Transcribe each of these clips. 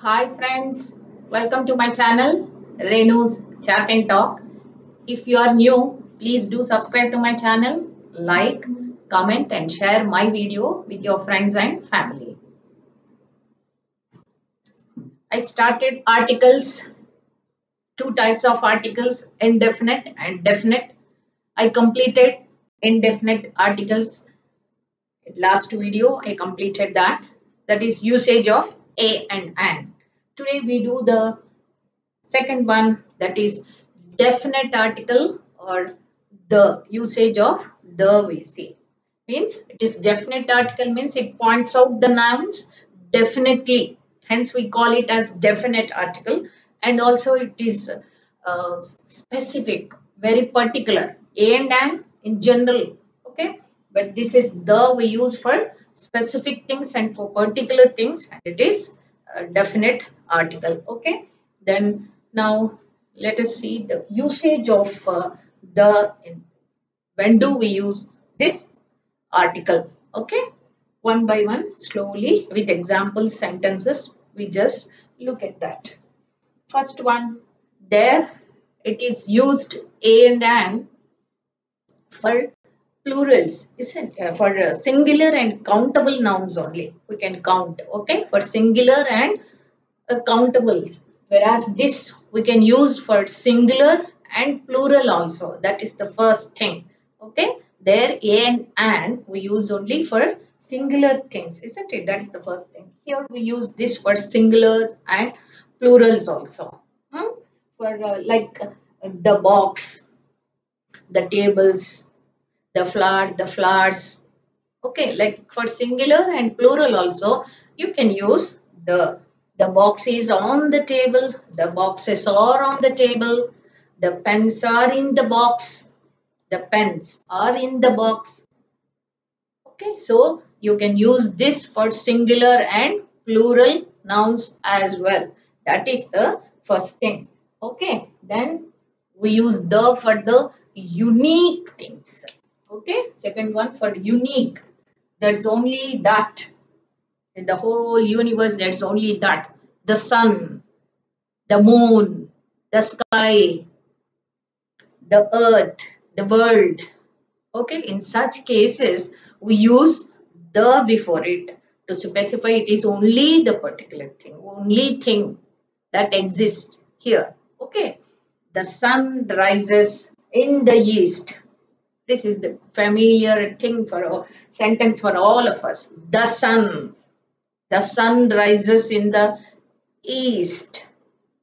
Hi friends, welcome to my channel Renu's Chat and Talk. If you are new, please do subscribe to my channel, like, comment and share my video with your friends and family. I started articles, two types of articles, indefinite and definite. I completed indefinite articles. Last video I completed that is usage of a and an. Today we do the second one, that is definite article or the usage of the we see. Means it is definite article means it points out the nouns definitely. Hence we call it as definite article, and also it is specific, very particular. A and an in general, okay. But this is the we use for specific things and for particular things, and it is a definite article, okay. Then now let us see the usage of the. When do we use this article? Okay, one by one, slowly with example sentences, we just look at that. First one, there it is used a and an for plurals, isn't it? For singular and countable nouns only. We can count, okay, for singular and countable. Whereas this we can use for singular and plural also. That is the first thing, okay. There a and an we use only for singular things, isn't it? That is the first thing. Here we use this for singular and plurals also. For the box, the tables, the flower, the flowers. Okay, like for singular and plural also, you can use the box is on the table, the boxes are on the table, the pens are in the box, the pens are in the box. Okay, so you can use this for singular and plural nouns as well. That is the first thing. Okay, then we use the for the unique things. Okay, second one for unique. There's only that in the whole universe. There's only that. The sun, the moon, the sky, the earth, the world. Okay, in such cases, we use the before it to specify it is only the particular thing, only thing that exists here. Okay, the sun rises in the east. This is the familiar thing for a sentence for all of us. The sun rises in the east,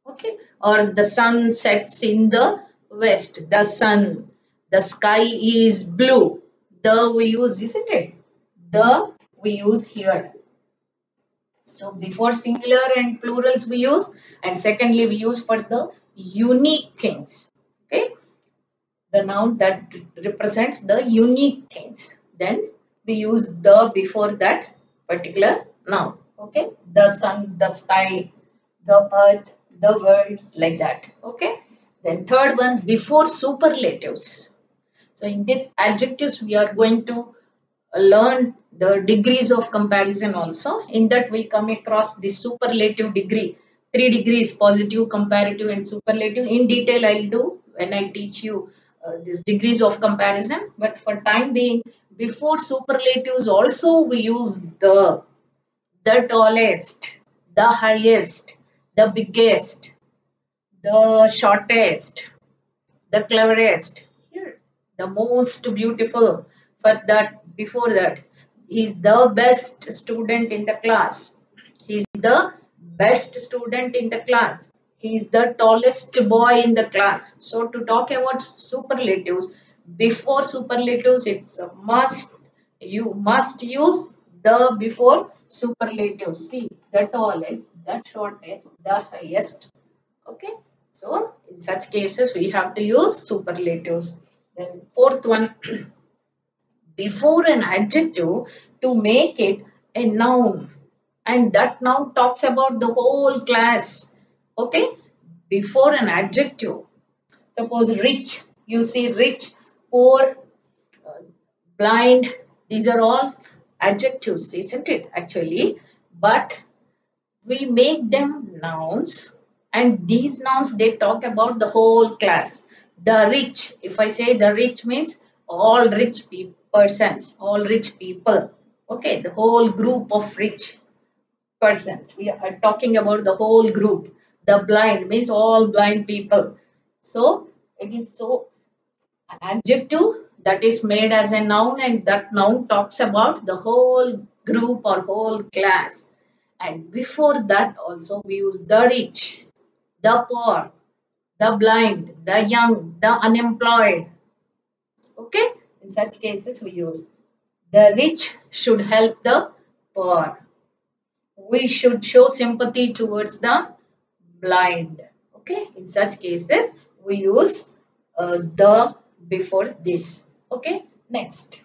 okay, or the sun sets in the west. The sky is blue. The we use, isn't it? The we use here. So before singular and plurals we use, and secondly we use for the unique things, okay, the noun that represents the unique things. Then we use the before that particular noun, okay, the sun, the sky, the earth, the world, like that, okay. Then third one, before superlatives. So in this adjectives we are going to learn the degrees of comparison also. In that we come across the superlative degree. 3 degrees: positive, comparative and superlative. In detail I'll do when I teach you these degrees of comparison. But for time being, before superlatives also we use the tallest, the highest, the biggest, the shortest, the cleverest. Here, the most beautiful. For that, before that, he is the best student in the class. He is the best student in the class. He is the tallest boy in the class. So to talk about superlatives, before superlatives, it's a must. You must use the before superlatives. See, the tallest, the shortest, the highest. Okay. So in such cases, we have to use superlatives. Then fourth one, before an adjective to make it a noun. And that noun talks about the whole class. Okay. Before an adjective. Suppose rich, you see rich, poor, blind. These are all adjectives, isn't it? Actually. But we make them nouns, and these nouns they talk about the whole class. The rich, if I say the rich means all rich persons, all rich people. Okay, the whole group of rich persons. We are talking about the whole group. The blind means all blind people. So it is so an adjective that is made as a noun, and that noun talks about the whole group or whole class. And before that also we use the rich, the poor, the blind, the young, the unemployed. Okay, in such cases we use the rich should help the poor. We should show sympathy towards the blind. Okay, in such cases we use the before this. Okay, next.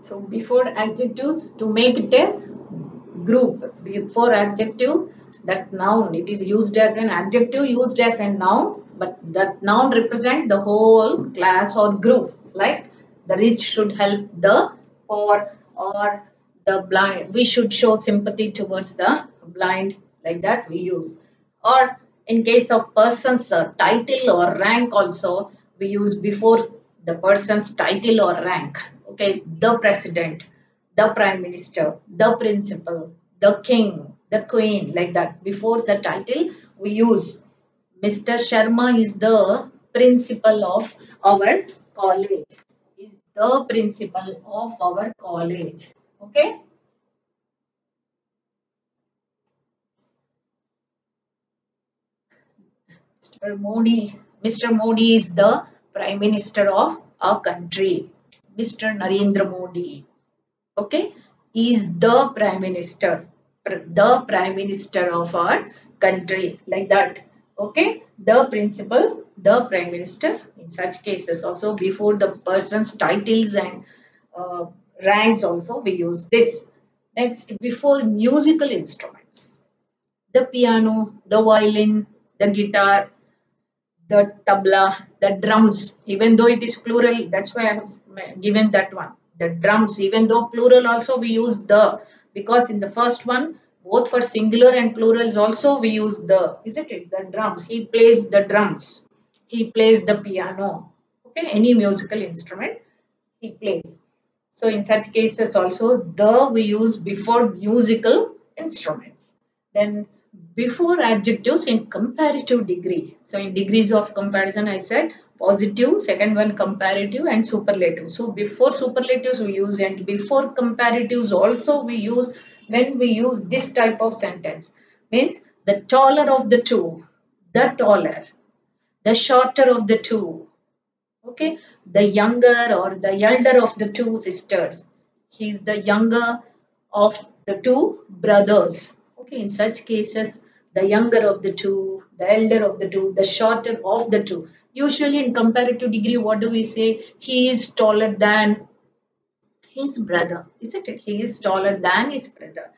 So before adjectives, to make it a group, before adjective, that noun, it is used as an adjective, used as a noun, but that noun represent the whole class or group. Like the rich should help the poor, or the blind, we should show sympathy towards the blind, like that we use. Or in case of person's title or rank also, we use before the person's title or rank. Okay, the president, the prime minister, the principal, the king, the queen, like that. Before the title, we use Mr. Sharma is the principal of our college. Is the principal of our college. Okay. Mr. Modi is the Prime Minister of our country. Mr. Narendra Modi, okay, is the Prime Minister, the Prime Minister of our country, like that. Okay, the principal, the Prime Minister. In such cases, also before the person's titles and uh, ranks, also we use this. Next, before musical instruments, the piano, the violin, the guitar, the tabla, the drums, even though it is plural, that's why I have given that one. The drums, even though plural also we use the, because in the first one, both for singular and plurals also we use the, isn't it? The drums. He plays the drums. He plays the piano. Okay, any musical instrument he plays. So in such cases also the we use before musical instruments. Then before adjectives in comparative degree. So in degrees of comparison I said positive, second one comparative and superlative. So before superlatives we use, and before comparatives also we use when we use this type of sentence. Means the taller of the two, the taller, the shorter of the two, okay, the younger or the elder of the two sisters, he is the younger of the two brothers. Okay, in such cases the younger of the two, the elder of the two, the shorter of the two. Usually in comparative degree what do we say? He is taller than his brother, isn't it? He is taller than his brother.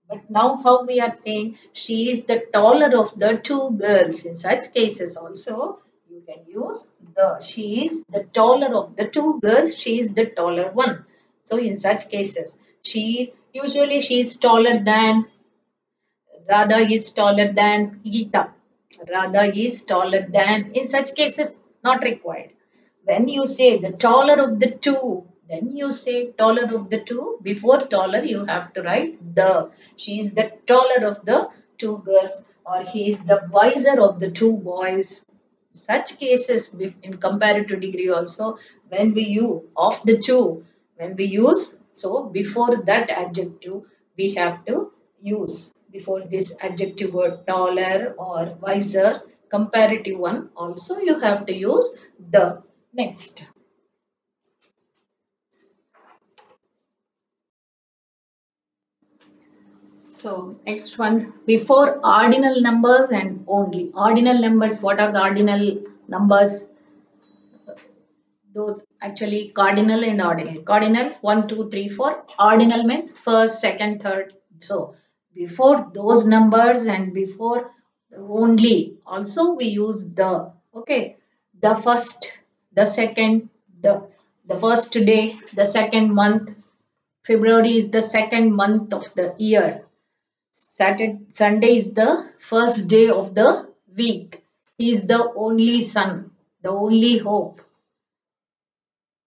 But now how we are saying she is the taller of the two girls. In such cases also you can use the. She is the taller of the two girls. She is the taller one. So in such cases she is taller than, Radha is taller than Geeta. Radha is taller than. In such cases, not required. When you say the taller of the two, then you say taller of the two. Before taller, you have to write the. She is the taller of the two girls, or he is the wiser of the two boys. Such cases in comparative degree also, when we use of the two, when we use, so before that adjective we have to use, before this adjective word taller or wiser, comparative one also you have to use the. Next. So next one, before ordinal numbers and only. Ordinal numbers, what are the ordinal numbers? Those actually cardinal and ordinal. Cardinal 1, 2, 3, 4. Ordinal means first, second, third. So before those numbers and before only also we use the. Okay, the first, the second, the first day, the second month. February is the second month of the year. Saturday, Sunday is the first day of the week. He is the only son, the only hope.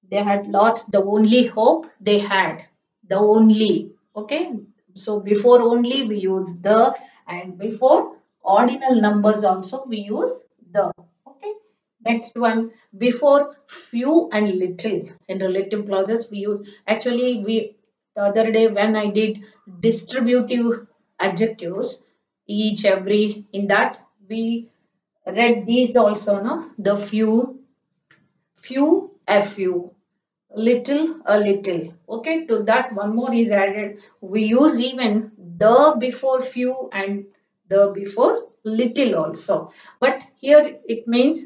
They had lost the only hope they had. The only. Okay. So before only we use the, and before ordinal numbers also we use the. Okay. Next one, before few and little. In relative clauses we use, actually we, the other day when I did distributive adjectives, each every, in that we read these also, no? The few, a few, little, a little. Okay, to that one more is added. We use even the before few and the before little also. But here it means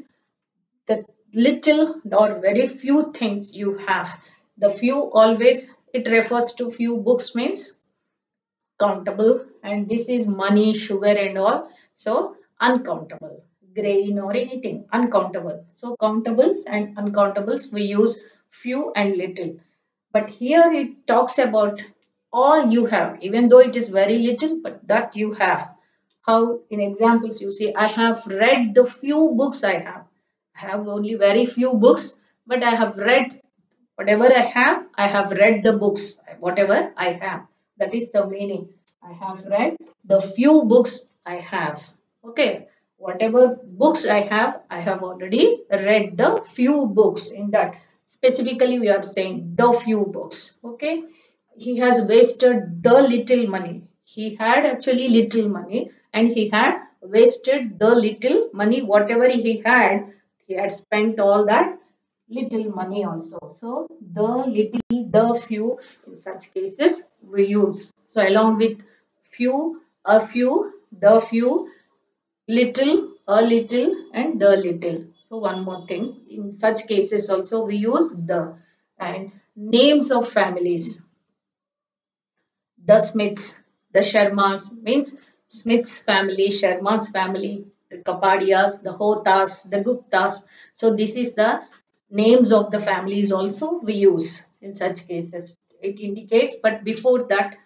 the little or very few things you have. The few always, it refers to few. Books means countable, and this is money, sugar and all. So uncountable, grain or anything uncountable. So countables and uncountables we use few and little. But here it talks about all you have, even though it is very little, but that you have. How in examples you see, I have read the few books I have. I have only very few books, but I have read whatever I have read the books, whatever I have. That is the meaning. I have read the few books I have. Okay. Whatever books I have already read the few books in that. Specifically, we are saying the few books. Okay. He has wasted the little money. He had actually little money and he had wasted the little money. Whatever he had spent all that little money also. So the little, the few, in such cases we use. So along with few, a few, the few, little, a little, and the little. So one more thing, in such cases also we use the. And names of families, the Smiths, the Sharmas, means Smith's family, Sharma's family, the Kapadias, the Hotas, the Guptas. So this is the names of the families also we use in such cases. It indicates, but before that,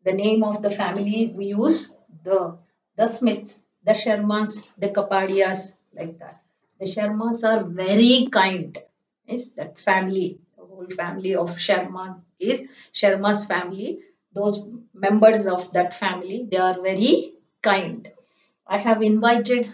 the name of the family we use the Smiths, the Sharmas, the Kapadias, like that. The Sharmas are very kind. Is that family? The whole family of Sharmas is Sharma's family. Those members of that family, they are very kind. I have invited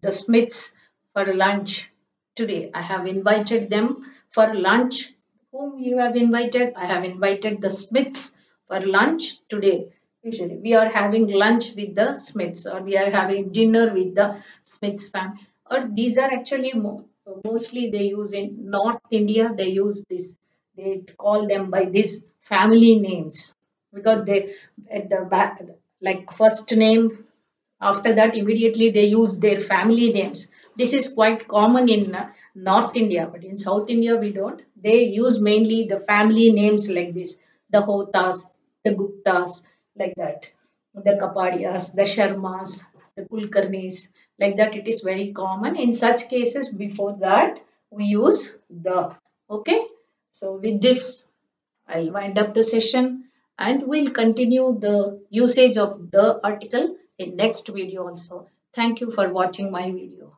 the Smiths for lunch today. I have invited them for lunch. Whom you have invited? I have invited the Smiths for lunch today. Usually, we are having lunch with the Smiths, or we are having dinner with the Smiths family. Or these are actually mostly they use in North India. They use this. They call them by these family names because they at the back, like first name, after that immediately they use their family names. This is quite common in North India, but in South India we don't. They use mainly the family names like this: the Hotas, the Guptas, like that, the Kapadias, the Sharmas, the Kulkarnis, like that. It is very common. In such cases, before that we use the. Okay. So with this I'll wind up the session and we'll continue the usage of the article in next video also. Thank you for watching my video.